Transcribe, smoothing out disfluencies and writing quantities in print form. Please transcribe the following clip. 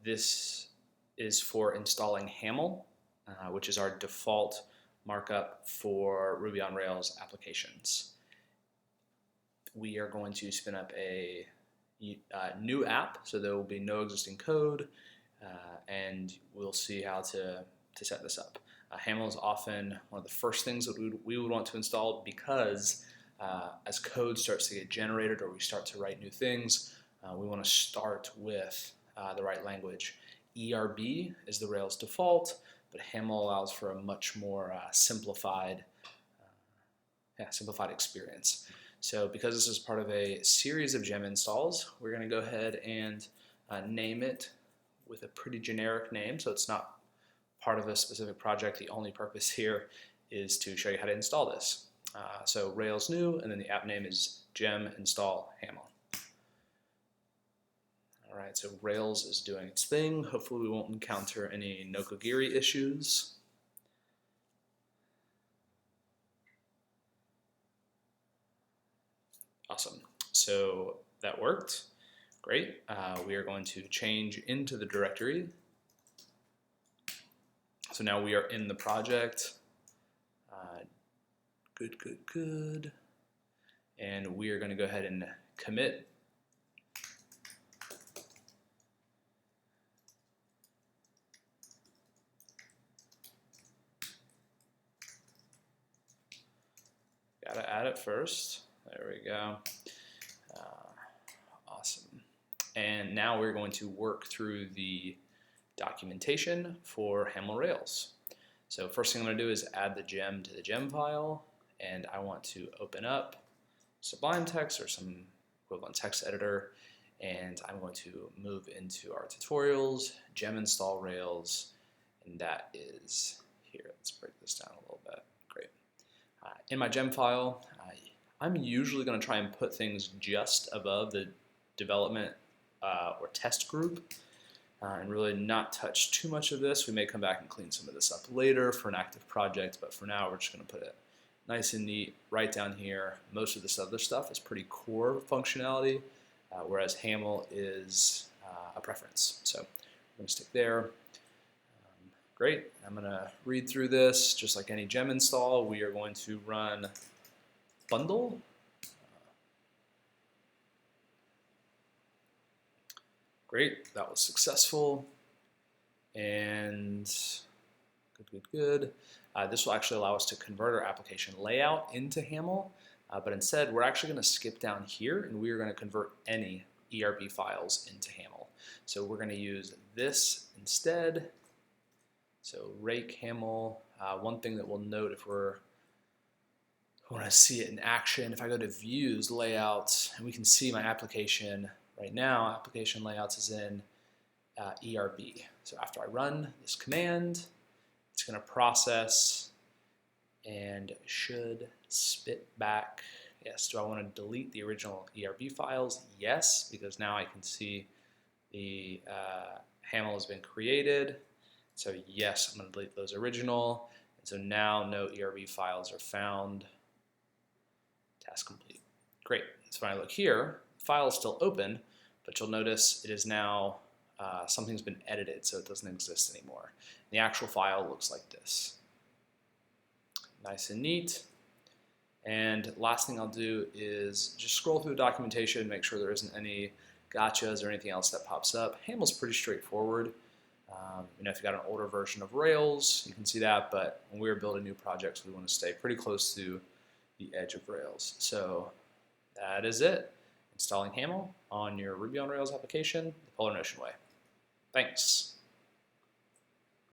This is for installing HAML, which is our default markup for Ruby on Rails applications. We are going to spin up a new app, so there will be no existing code, and we'll see how to set this up. HAML is often one of the first things that we would want to install, because as code starts to get generated or we start to write new things, we want to start with the right language. ERB is the Rails default, but HAML allows for a much more simplified experience. So because this is part of a series of gem installs, we're going to go ahead and name it with a pretty generic name, so it's not part of a specific project. The only purpose here is to show you how to install this. So Rails new, and then the app name is gem install HAML. All right, so Rails is doing its thing. Hopefully we won't encounter any Nokogiri issues. Awesome, so that worked. Great, we are going to change into the directory. So now we are in the project. Good. And we are going to go ahead and commit. Gotta add it first. There we go. Awesome. And now we're going to work through the documentation for HAML Rails. So first thing I'm going to do is add the gem to the gem file, and I want to open up Sublime Text or some equivalent text editor, and I'm going to move into our tutorials, gem install Rails, and that is here. Let's break this down a little bit. Great. In my gem file, I'm usually going to try and put things just above the development or test group, and really not touch too much of this. We may come back and clean some of this up later for an active project, but for now we're just going to put it nice and neat right down here. Most of this other stuff is pretty core functionality, whereas HAML is a preference. So I'm going to stick there. Great, I'm going to read through this. Just like any gem install, we are going to run bundle. Great, that was successful, and good. This will actually allow us to convert our application layout into HAML, but instead we're actually going to skip down here, and we are going to convert any ERB files into HAML. So we're going to use this instead. So rake HAML. One thing that we'll note if we want to see it in action, if I go to views, layouts, and we can see my application right now, application layouts is in ERB. So after I run this command, it's going to process and should spit back. Yes, do I want to delete the original ERB files? Yes, because now I can see the HAML has been created. So yes, I'm going to delete those original. And so now no ERB files are found. Task complete. Great. So when I look here, the file is still open, but you'll notice it is now something's been edited, so it doesn't exist anymore. The actual file looks like this. Nice and neat. And last thing I'll do is just scroll through the documentation, make sure there isn't any gotchas or anything else that pops up. HAML's pretty straightforward. You know, if you've got an older version of Rails, you can see that, but when we're building new projects, we want to stay pretty close to the edge of Rails. So that is it. Installing HAML on your Ruby on Rails application the Polar Notion way. Thanks.